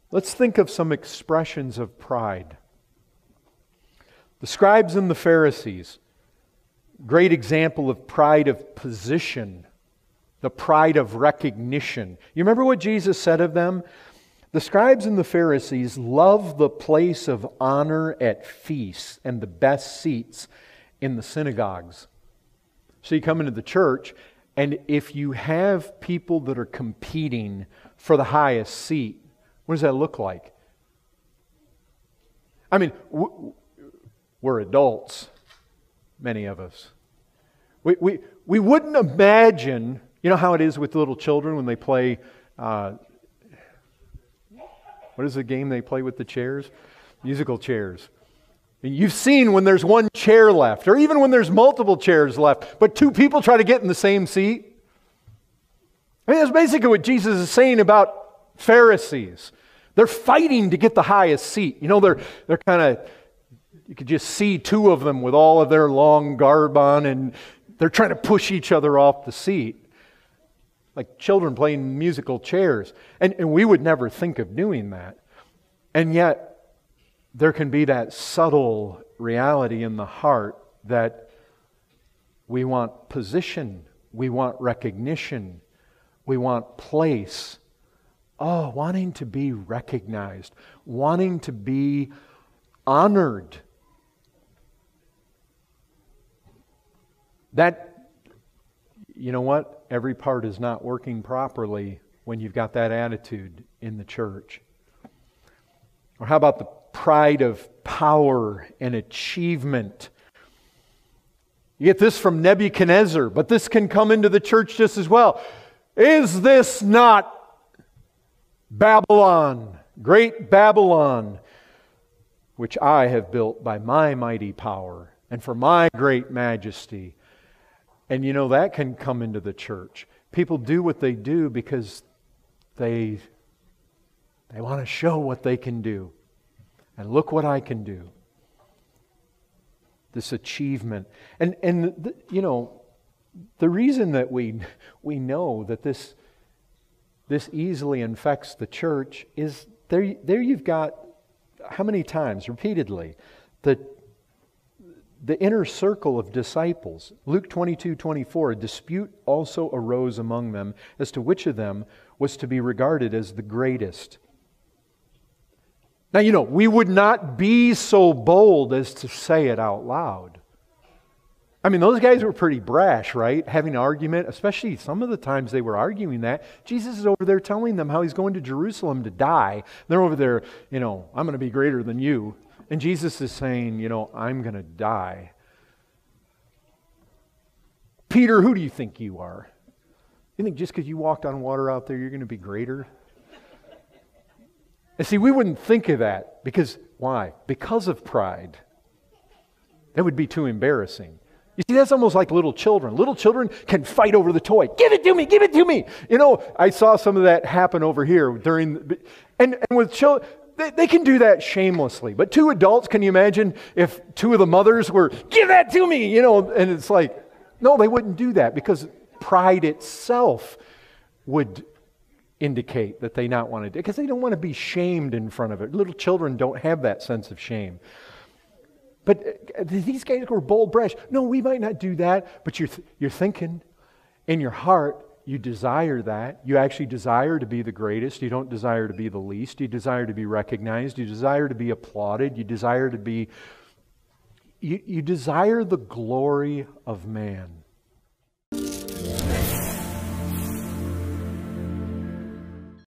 Let's think of some expressions of pride. The scribes and the Pharisees, great example of pride of position, the pride of recognition. You remember what Jesus said of them? The scribes and the Pharisees love the place of honor at feasts and the best seats in the synagogues. So you come into the church, and if you have people that are competing for the highest seat, what does that look like? I mean, we're adults, many of us. We wouldn't imagine, you know how it is with little children when they play, what is the game they play with the chairs? Musical chairs. And you've seen when there's one chair left, or even when there's multiple chairs left, but two people try to get in the same seat. I mean, that's basically what Jesus is saying about Pharisees. They're fighting to get the highest seat. You know, they're kind of, you could just see two of them with all of their long garb on, and they're trying to push each other off the seat. Like children playing musical chairs. And we would never think of doing that. And yet, there can be that subtle reality in the heart that we want position, we want recognition, we want place. Oh, wanting to be recognized, wanting to be honored. That, you know what? Every part is not working properly when you've got that attitude in the church. Or how about the pride of power and achievement? You get this from Nebuchadnezzar, but this can come into the church just as well. Is this not Babylon, great Babylon, which I have built by my mighty power and for my great majesty? And you know, that can come into the church. People do what they do because they want to show what they can do. And look what I can do. This achievement. And you know, the reason that we know that this easily infects the church is there you've got, how many times, repeatedly, the inner circle of disciples. Luke 22:24, a dispute also arose among them as to which of them was to be regarded as the greatest. Now, you know, we would not be so bold as to say it out loud. I mean, those guys were pretty brash, right? Having an argument, especially some of the times they were arguing that. Jesus is over there telling them how He's going to Jerusalem to die. They're over there, you know, I'm going to be greater than you. And Jesus is saying, you know, I'm going to die. Peter, who do you think you are? You think just because you walked on water out there, you're going to be greater? And see, we wouldn't think of that. Because, why? Because of pride. That would be too embarrassing. You see, that's almost like little children. Little children can fight over the toy. Give it to me, give it to me. You know, I saw some of that happen over here during, and with children, they can do that shamelessly. But two adults, can you imagine if two of the mothers were, give that to me, you know, and it's like, no, they wouldn't do that because pride itself would indicate that they not want to do it because they don't want to be shamed in front of it. Little children don't have that sense of shame. But these guys were bold, brash. No, we might not do that, but you're thinking in your heart, you desire that. You actually desire to be the greatest. You don't desire to be the least. You desire to be recognized. You desire to be applauded. You desire to be... You desire the glory of man.